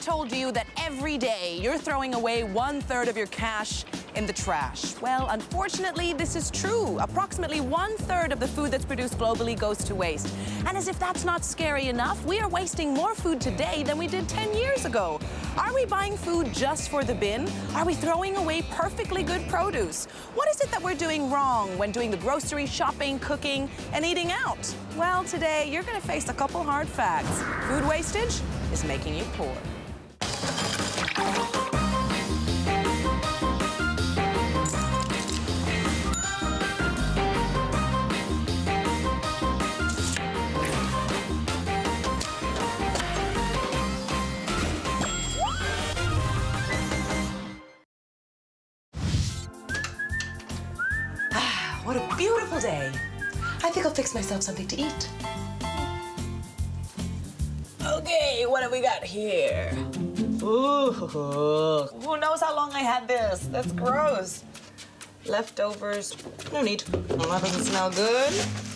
told you that every day you're throwing away 1/3 of your cash in the trash? Well, unfortunately, this is true. Approximately 1/3 of the food that's produced globally goes to waste. And as if that's not scary enough, we are wasting more food today than we did 10 years ago. Are we buying food just for the bin? Are we throwing away perfectly good produce? What is it that we're doing wrong when doing the grocery shopping, cooking, and eating out? Well, today you're going to face a couple hard facts. Food wastage is making you poor. What a beautiful day. I think I'll fix myself something to eat. Okay, what have we got here? Ooh, who knows how long I had this? That's gross. Leftovers, no need. That doesn't smell good.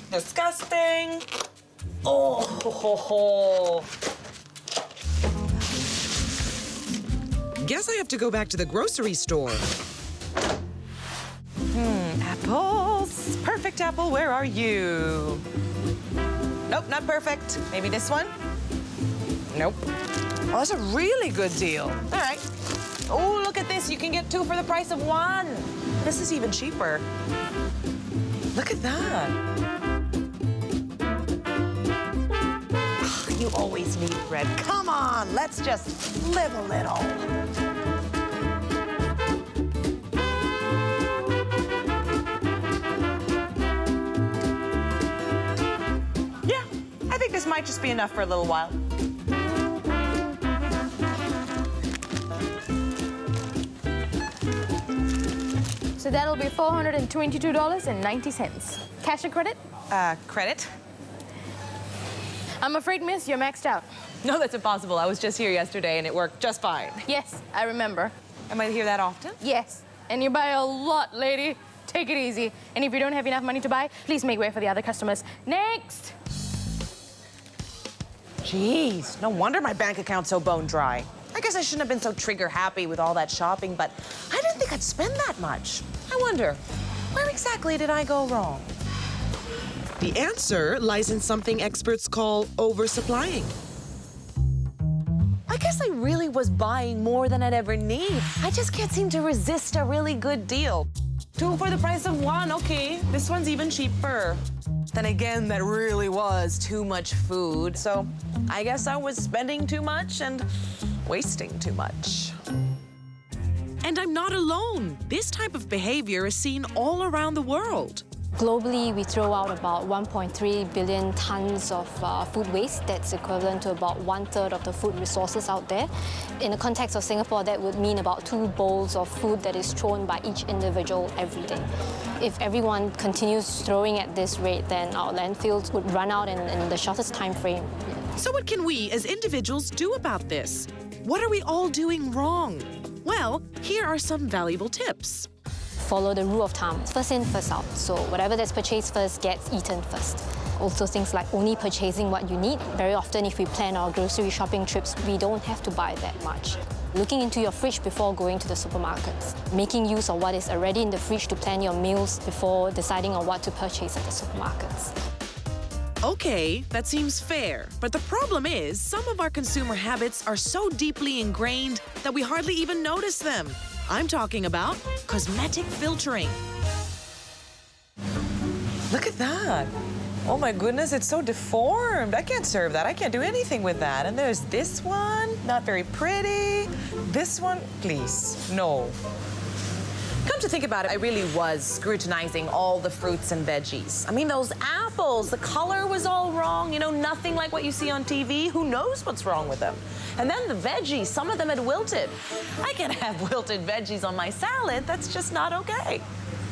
Disgusting. Oh, Guess I have to go back to the grocery store. Apples. Perfect apple, where are you? Nope, not perfect. Maybe this one? Nope. Oh, that's a really good deal. All right. Oh, look at this. You can get 2 for the price of 1. This is even cheaper. Look at that. You always need bread. Come on, let's just live a little. I think this might just be enough for a little while. So that'll be $422.90. Cash or credit? Credit? I'm afraid, miss, you're maxed out. No, that's impossible. I was just here yesterday and it worked just fine. Yes, I remember. Am I here that often? Yes, and you buy a lot, lady. Take it easy. And if you don't have enough money to buy, please make way for the other customers. Next! Jeez, no wonder my bank account's so bone dry. I guess I shouldn't have been so trigger happy with all that shopping, but I didn't think I'd spend that much. I wonder, where exactly did I go wrong? The answer lies in something experts call oversupplying. I guess I really was buying more than I'd ever need. I just can't seem to resist a really good deal. 2 for the price of 1, okay. This one's even cheaper. Then again, that really was too much food. So I guess I was spending too much and wasting too much. And I'm not alone. This type of behavior is seen all around the world. Globally, we throw out about 1.3 billion tons of food waste. That's equivalent to about 1/3 of the food resources out there. In the context of Singapore, that would mean about 2 bowls of food that is thrown by each individual every day. If everyone continues throwing at this rate, then our landfills would run out in the shortest time frame. So what can we as individuals do about this? What are we all doing wrong? Well, here are some valuable tips. Follow the rule of thumb. First in, first out. So whatever that's purchased first gets eaten first. Also things like only purchasing what you need. Very often if we plan our grocery shopping trips, we don't have to buy that much. Looking into your fridge before going to the supermarkets. Making use of what is already in the fridge to plan your meals before deciding on what to purchase at the supermarkets. Okay, that seems fair. But the problem is, some of our consumer habits are so deeply ingrained that we hardly even notice them. I'm talking about cosmetic filtering. Look at that. Oh my goodness, it's so deformed. I can't serve that. I can't do anything with that. And there's this one, not very pretty. This one, please, no. Come to think about it, I really was scrutinizing all the fruits and veggies. I mean, those apples, the color was all wrong, you know, nothing like what you see on TV. Who knows what's wrong with them? And then the veggies, some of them had wilted. I can't have wilted veggies on my salad. That's just not okay.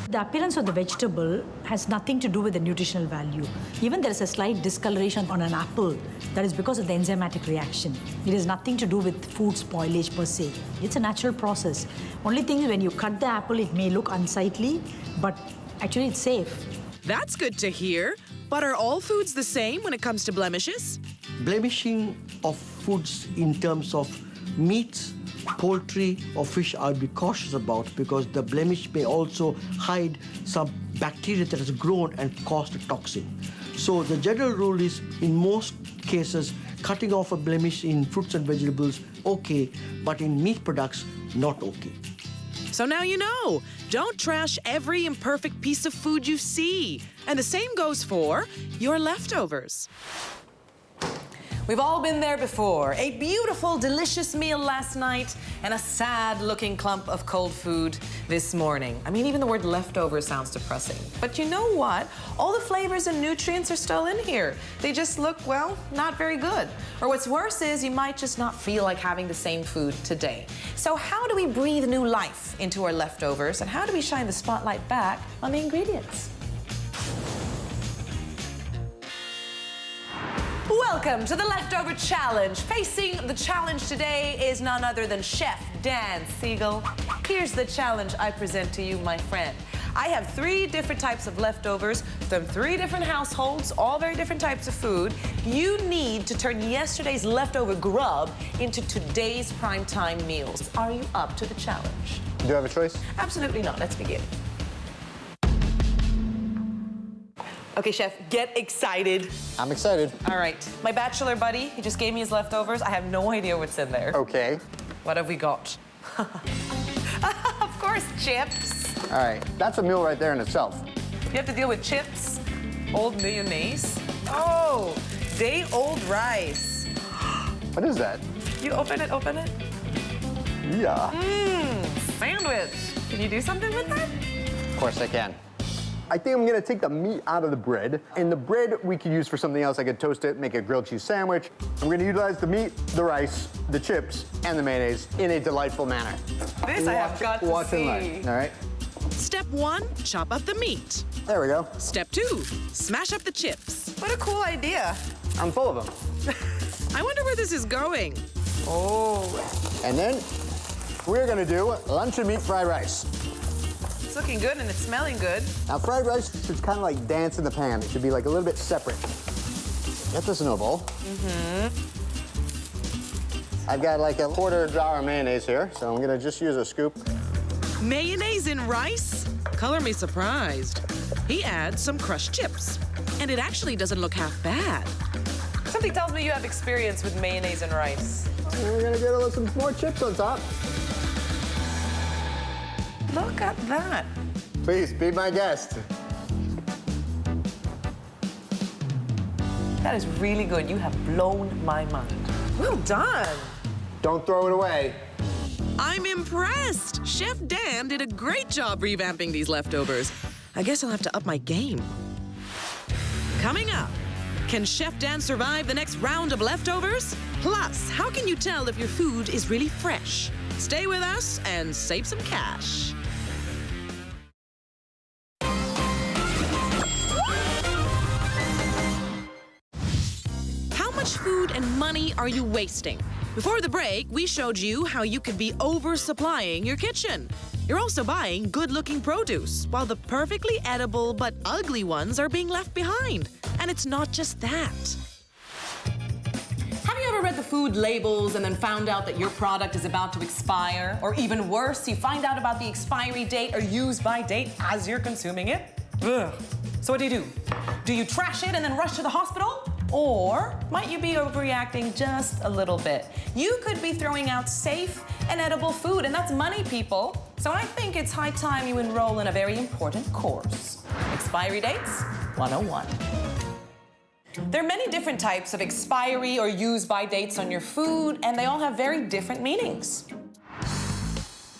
The appearance of the vegetable has nothing to do with the nutritional value. Even there is a slight discoloration on an apple, that is because of the enzymatic reaction. It has nothing to do with food spoilage per se. It's a natural process. Only thing is when you cut the apple, it may look unsightly, but actually it's safe. That's good to hear. But are all foods the same when it comes to blemishes? Blemishing of foods in terms of Meats, poultry or fish I'd be cautious about because the blemish may also hide some bacteria that has grown and caused a toxin. So the general rule is, in most cases, cutting off a blemish in fruits and vegetables, okay, but in meat products, not okay. So now you know. Don't trash every imperfect piece of food you see. And the same goes for your leftovers. We've all been there before. A beautiful, delicious meal last night and a sad-looking clump of cold food this morning. I mean, even the word leftover sounds depressing. But you know what? All the flavors and nutrients are still in here. They just look, well, not very good. Or what's worse is you might just not feel like having the same food today. So how do we breathe new life into our leftovers, and how do we shine the spotlight back on the ingredients? Welcome to the Leftover Challenge. Facing the challenge today is none other than Chef Dan Siegel. Here's the challenge I present to you, my friend. I have 3 different types of leftovers from 3 different households, all very different types of food. You need to turn yesterday's leftover grub into today's primetime meals. Are you up to the challenge? Do you have a choice? Absolutely not. Let's begin. Okay, Chef, get excited. I'm excited. All right. My bachelor buddy, he just gave me his leftovers. I have no idea what's in there. Okay. What have we got? Of course, chips. All right. That's a meal right there in itself. You have to deal with chips, old mayonnaise. Oh, day-old rice. What is that? You open it, open it. Yeah. Sandwich. Can you do something with that? Of course I can. I think I'm gonna take the meat out of the bread, and the bread we could use for something else. I could toast it, make a grilled cheese sandwich. I'm gonna utilize the meat, the rice, the chips, and the mayonnaise in a delightful manner. This I have got to Watch and see. learn. All right. Step 1, chop up the meat. There we go. Step 2, smash up the chips. What a cool idea. I'm full of them. I wonder where this is going. Oh, And then we're gonna do luncheon meat fried rice. it's looking good and it's smelling good. Now, fried rice should kind of like dance in the pan. It should be like a little bit separate. Get this in a bowl. I've got like a quarter jar of mayonnaise here, so I'm gonna just use a scoop. Mayonnaise in rice? Color me surprised. He adds some crushed chips. And it actually doesn't look half bad. Something tells me you have experience with mayonnaise and rice. And we're gonna get a little, some more chips on top. Look at that. Please, be my guest. That is really good. You have blown my mind. Well done. Don't throw it away. I'm impressed. Chef Dan did a great job revamping these leftovers. I guess I'll have to up my game. Coming up, can Chef Dan survive the next round of leftovers? Plus, how can you tell if your food is really fresh? Stay with us and save some cash. How much food and money are you wasting? Before the break, we showed you how you could be oversupplying your kitchen. You're also buying good-looking produce, while the perfectly edible but ugly ones are being left behind. And it's not just that. Have you ever read the food labels and then found out that your product is about to expire? Or even worse, you find out about the expiry date or use-by date as you're consuming it? Ugh. So what do? Do you trash it and then rush to the hospital? Or might you be overreacting just a little bit? You could be throwing out safe and edible food, and that's money, people. So I think it's high time you enroll in a very important course. Expiry Dates 101. There are many different types of expiry or use-by dates on your food, and they all have very different meanings.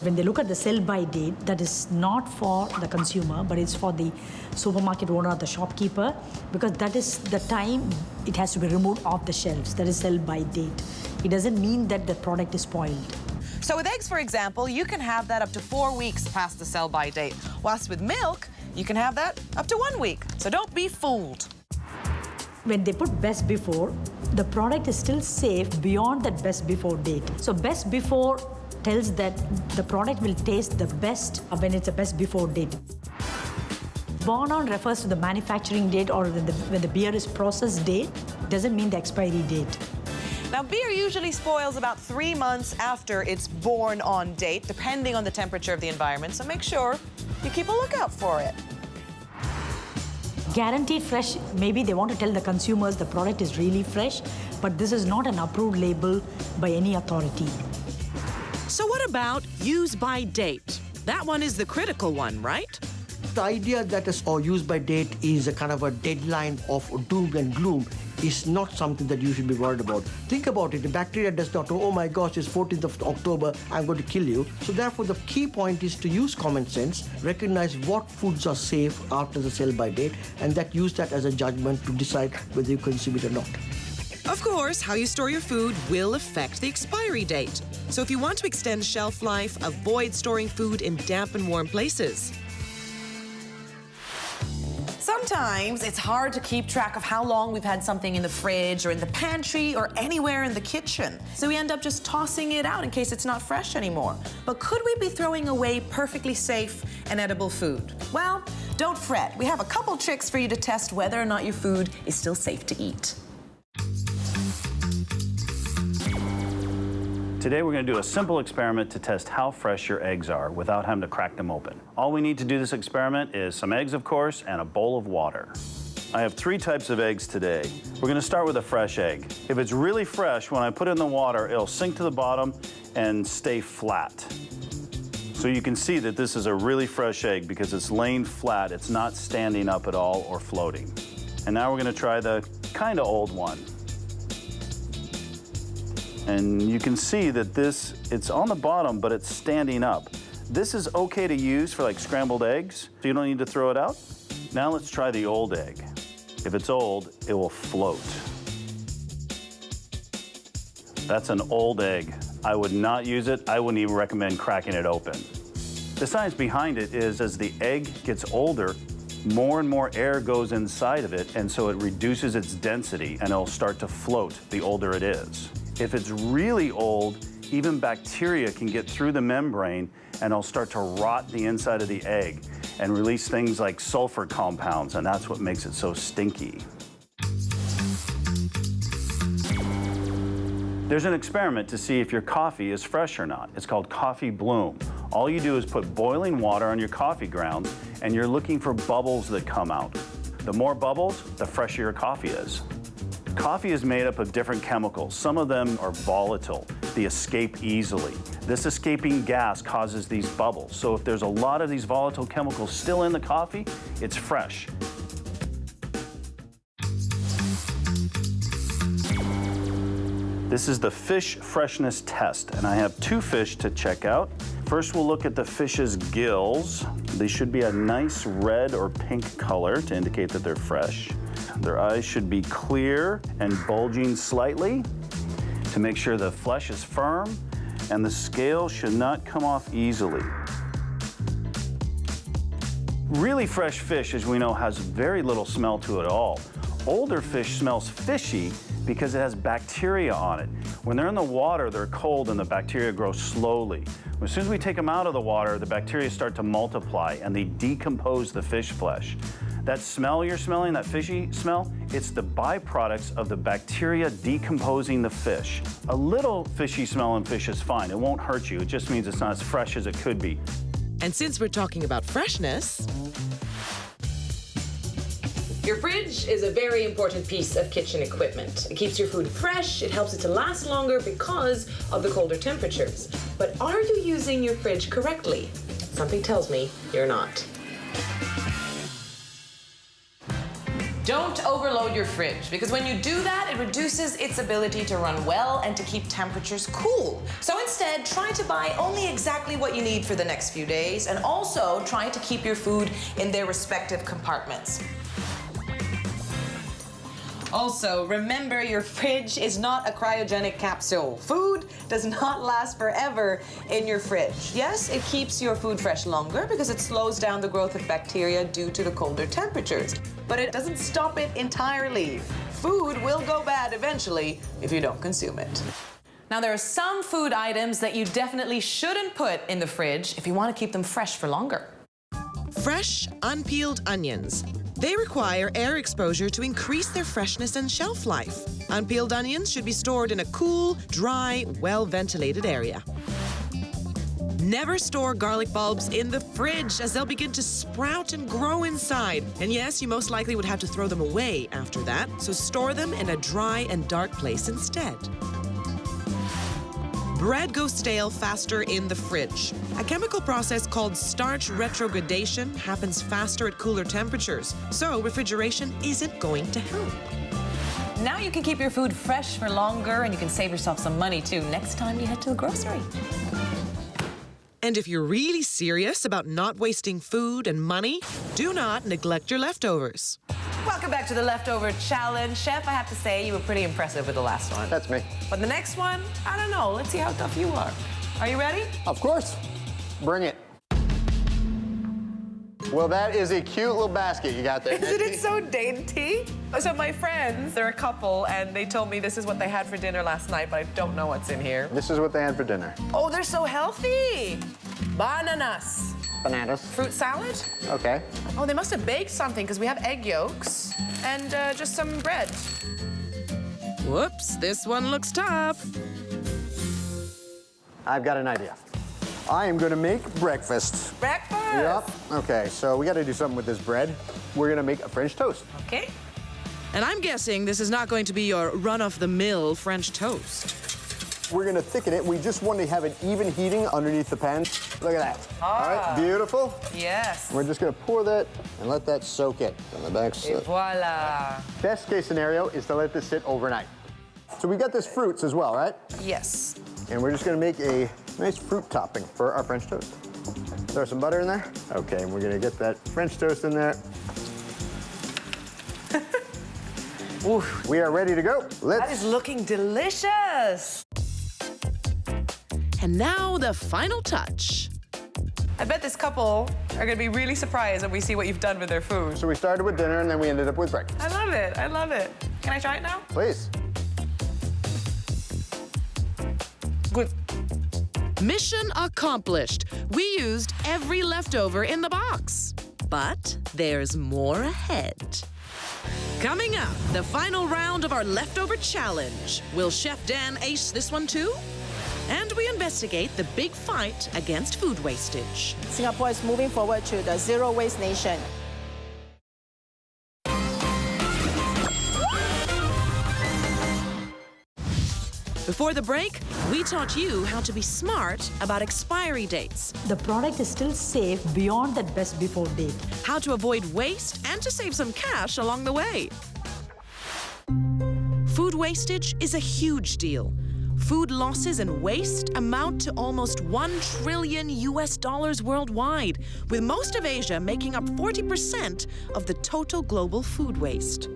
When they look at the sell-by date, that is not for the consumer, but it's for the supermarket owner or the shopkeeper, because that is the time it has to be removed off the shelves. That is sell-by date. It doesn't mean that the product is spoiled. So with eggs, for example, you can have that up to 4 weeks past the sell-by date. Whilst with milk, you can have that up to 1 week. So don't be fooled. When they put best before, the product is still safe beyond that best before date. So best before tells that the product will taste the best when it's a best before date. Born on refers to the manufacturing date or when the beer is processed date, doesn't mean the expiry date. Now, beer usually spoils about 3 months after its born on date, depending on the temperature of the environment, so make sure you keep a lookout for it. Guaranteed fresh, maybe they want to tell the consumers the product is really fresh, but this is not an approved label by any authority. So what about use by date? That one is the critical one, right? The idea that or use by date is a kind of a deadline of doom and gloom is not something that you should be worried about. Think about it. The bacteria does not know, oh my gosh, it's 14th of October, I'm going to kill you. So therefore, the key point is to use common sense, recognize what foods are safe after the sell-by date, and use that as a judgment to decide whether you consume it or not. Of course, how you store your food will affect the expiry date. So if you want to extend shelf life, avoid storing food in damp and warm places. Sometimes it's hard to keep track of how long we've had something in the fridge or in the pantry or anywhere in the kitchen. So we end up just tossing it out in case it's not fresh anymore. But could we be throwing away perfectly safe and edible food? Well, don't fret. We have a couple tricks for you to test whether or not your food is still safe to eat. Today we're going to do a simple experiment to test how fresh your eggs are without having to crack them open. All we need to do this experiment is some eggs, of course, and a bowl of water. I have 3 types of eggs today. We're going to start with a fresh egg. If it's really fresh, when I put it in the water, it'll sink to the bottom and stay flat. So you can see that this is a really fresh egg because it's laying flat. It's not standing up at all or floating. And now we're going to try the kind of old one. And you can see that it's on the bottom, but it's standing up. This is okay to use for like scrambled eggs, so you don't need to throw it out. Now let's try the old egg. If it's old, it will float. That's an old egg. I would not use it. I wouldn't even recommend cracking it open. The science behind it is as the egg gets older, more and more air goes inside of it, and so it reduces its density, and it'll start to float the older it is. If it's really old, even bacteria can get through the membrane and it'll start to rot the inside of the egg and release things like sulfur compounds, and that's what makes it so stinky. There's an experiment to see if your coffee is fresh or not. It's called coffee bloom. All you do is put boiling water on your coffee grounds and you're looking for bubbles that come out. The more bubbles, the fresher your coffee is. Coffee is made up of different chemicals. Some of them are volatile. They escape easily. This escaping gas causes these bubbles. So if there's a lot of these volatile chemicals still in the coffee, it's fresh. This is the fish freshness test, and I have 2 fish to check out. First, we'll look at the fish's gills. They should be a nice red or pink color to indicate that they're fresh. Their eyes should be clear and bulging slightly to make sure the flesh is firm, and the scale should not come off easily. Really fresh fish, as we know, has very little smell to it at all. Older fish smells fishy because it has bacteria on it. When they're in the water, they're cold and the bacteria grow slowly. As soon as we take them out of the water, the bacteria start to multiply and they decompose the fish flesh. That smell you're smelling, that fishy smell, it's the byproducts of the bacteria decomposing the fish. A little fishy smell in fish is fine. It won't hurt you. It just means it's not as fresh as it could be. And since we're talking about freshness, your fridge is a very important piece of kitchen equipment. It keeps your food fresh, it helps it to last longer because of the colder temperatures. But are you using your fridge correctly? Something tells me you're not. Don't overload your fridge, because when you do that, it reduces its ability to run well and to keep temperatures cool. So instead, try to buy only exactly what you need for the next few days, and also try to keep your food in their respective compartments. Also, remember, your fridge is not a cryogenic capsule. Food does not last forever in your fridge. Yes, it keeps your food fresh longer because it slows down the growth of bacteria due to the colder temperatures. But it doesn't stop it entirely. Food will go bad eventually if you don't consume it. Now, there are some food items that you definitely shouldn't put in the fridge if you want to keep them fresh for longer. fresh, unpeeled onions. They require air exposure to increase their freshness and shelf life. Unpeeled onions should be stored in a cool, dry, well-ventilated area. Never store garlic bulbs in the fridge, as they'll begin to sprout and grow inside. And yes, you most likely would have to throw them away after that, so store them in a dry and dark place instead. Bread goes stale faster in the fridge. A chemical process called starch retrogradation happens faster at cooler temperatures, so refrigeration isn't going to help. Now you can keep your food fresh for longer, and you can save yourself some money too next time you head to a grocery. And if you're really serious about not wasting food and money, do not neglect your leftovers. Welcome back to the Leftover Challenge. Chef, I have to say, you were pretty impressive with the last one. That's me. But the next one, I don't know. Let's see how tough you are. Are you ready? Of course. Bring it. Well, that is a cute little basket you got there. Isn't it so dainty? So my friends, they're a couple, and they told me this is what they had for dinner last night, but I don't know what's in here. This is what they had for dinner. Oh, they're so healthy. Bananas. Bananas. Fruit salad? Okay. Oh, they must have baked something, because we have egg yolks and just some bread. Whoops, this one looks tough. I've got an idea. I am going to make breakfast. Breakfast? Yep. Okay, so we got to do something with this bread. We're going to make a French toast. Okay. And I'm guessing this is not going to be your run-of-the-mill French toast. We're going to thicken it. We just want to have an even heating underneath the pan. Look at that. Ah. All right, beautiful. Yes. We're just going to pour that and let that soak in on the back Et side. voila. Best case scenario is to let this sit overnight. So we got this fruits as well, right? Yes. And we're just going to make a nice fruit topping for our French toast. Throw some butter in there. Okay, and we're going to get that French toast in there. Oof. We are ready to go. That is looking delicious. And now the final touch. I bet this couple are going to be really surprised when we see what you've done with their food. So we started with dinner and then we ended up with breakfast. I love it. I love it. Can I try it now? Please. Good. Mission accomplished. We used every leftover in the box. But there's more ahead. Coming up, the final round of our leftover challenge. Will Chef Dan ace this one too? And we investigate the big fight against food wastage. Singapore is moving forward to the zero waste nation. Before the break, we taught you how to be smart about expiry dates, The product is still safe beyond that best before date. how to avoid waste, and to save some cash along the way. Food wastage is a huge deal. Food losses and waste amount to almost $1 trillion worldwide, with most of Asia making up 40% of the total global food waste.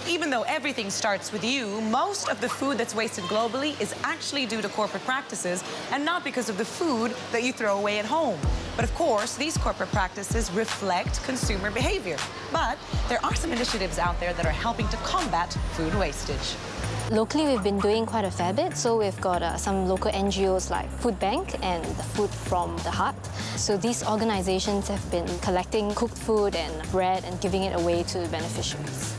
Even though everything starts with you, most of the food that's wasted globally is actually due to corporate practices and not because of the food that you throw away at home. But of course, these corporate practices reflect consumer behavior. But there are some initiatives out there that are helping to combat food wastage. Locally, we've been doing quite a fair bit. So we've got some local NGOs like Food Bank and the Food from the Heart. So these organizations have been collecting cooked food and bread and giving it away to beneficiaries.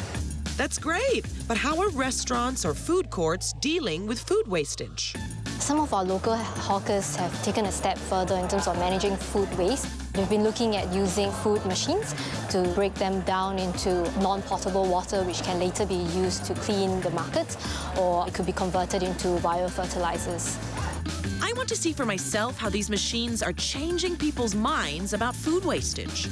That's great, but how are restaurants or food courts dealing with food wastage? Some of our local hawkers have taken a step further in terms of managing food waste. They've been looking at using food machines to break them down into non-potable water, which can later be used to clean the markets, or it could be converted into biofertilizers. I want to see for myself how these machines are changing people's minds about food wastage.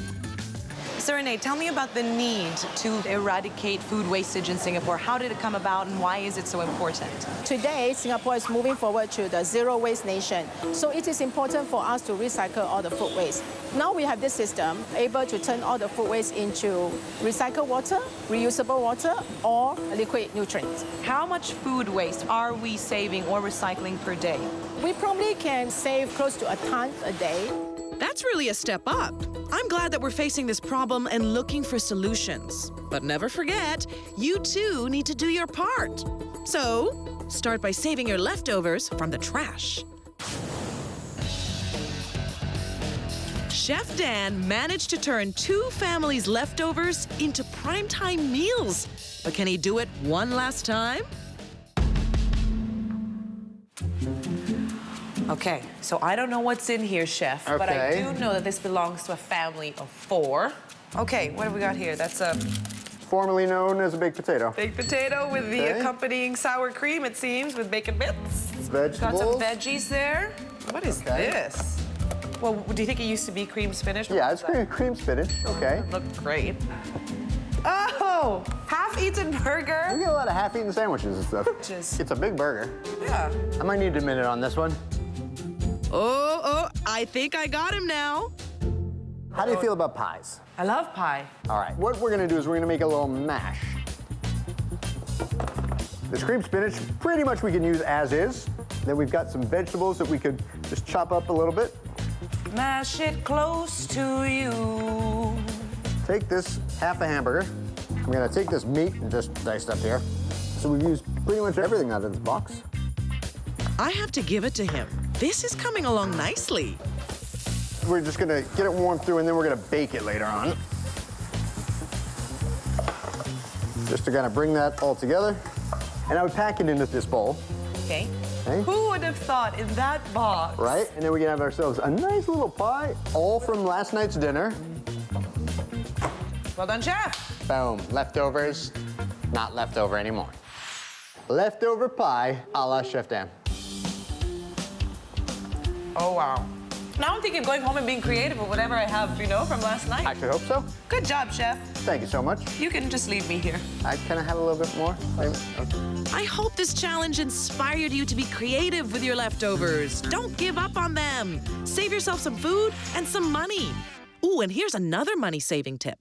Serene, tell me about the need to eradicate food wastage in Singapore. How did it come about and why is it so important? Today, Singapore is moving forward to the zero waste nation. So it is important for us to recycle all the food waste. Now we have this system able to turn all the food waste into recycled water, reusable water, or liquid nutrients. How much food waste are we saving or recycling per day? We probably can save close to a ton a day. That's really a step up. I'm glad that we're facing this problem and looking for solutions. But never forget, you too need to do your part. So, start by saving your leftovers from the trash. Chef Dan managed to turn 2 families' leftovers into primetime meals. But can he do it one last time? Okay, so I don't know what's in here, Chef, but I do know that this belongs to a family of 4. Okay, what have we got here? That's a... Formerly known as a baked potato. Baked potato with the accompanying sour cream, it seems, with bacon bits. Vegetables. Got some veggies there. What is this? Well, do you think it used to be cream spinach? Yeah, it's cream spinach. Okay. Looked great. Oh, half-eaten burger. We get a lot of half-eaten sandwiches and stuff. It's a big burger. Yeah. I might need a minute on this one. Oh, I think I got him now. How do you feel about pies? I love pie. All right, what we're gonna do is we're gonna make a little mash. This cream spinach, pretty much we can use as is. Then we've got some vegetables that we could just chop up a little bit. Mash it close to you. Take this half a hamburger. I'm gonna take this meat and just dice up here. So we've used pretty much everything out of this box. I have to give it to him. This is coming along nicely. We're just gonna get it warmed through and then we're gonna bake it later on. Just to kind of bring that all together. And I would pack it into this bowl. Okay. Okay. Who would have thought in that box? Right, and then we can have ourselves a nice little pie, all from last night's dinner. Well done, Chef. Boom, leftovers, not leftover anymore. Leftover pie a la Chef Dan. Oh, wow. Now I'm thinking of going home and being creative with whatever I have, you know, from last night. I should hope so. Good job, Chef. Thank you so much. You can just leave me here. Can I have a little bit more? Maybe? Okay. I hope this challenge inspired you to be creative with your leftovers. Don't give up on them. Save yourself some food and some money. Ooh, and here's another money-saving tip.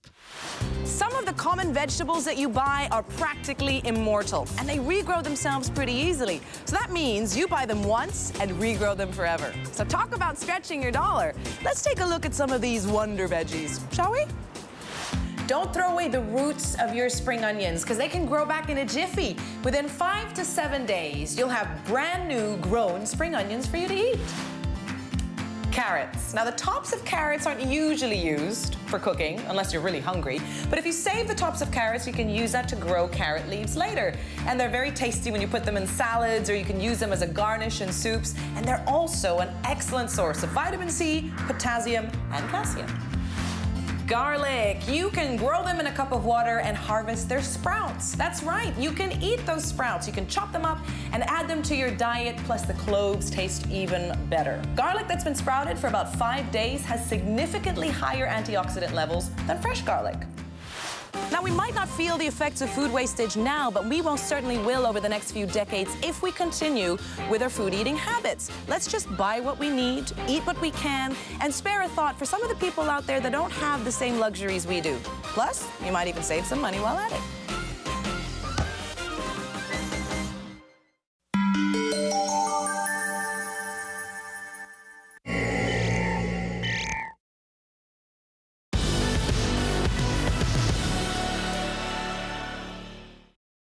Some of the common vegetables that you buy are practically immortal, and they regrow themselves pretty easily. So that means you buy them once and regrow them forever. So talk about stretching your dollar. Let's take a look at some of these wonder veggies, shall we? Don't throw away the roots of your spring onions, because they can grow back in a jiffy. Within 5 to 7 days, you'll have brand new grown spring onions for you to eat. Carrots. Now, the tops of carrots aren't usually used for cooking, unless you're really hungry. But if you save the tops of carrots, you can use that to grow carrot leaves later. And they're very tasty when you put them in salads, or you can use them as a garnish in soups. And they're also an excellent source of vitamin C, potassium, and calcium. Garlic. You can grow them in a cup of water and harvest their sprouts. That's right, you can eat those sprouts. You can chop them up and add them to your diet, plus the cloves taste even better. Garlic that's been sprouted for about 5 days has significantly higher antioxidant levels than fresh garlic. Now, we might not feel the effects of food wastage now, but we most certainly will over the next few decades if we continue with our food eating habits. Let's just buy what we need, eat what we can, and spare a thought for some of the people out there that don't have the same luxuries we do. Plus, you might even save some money while at it.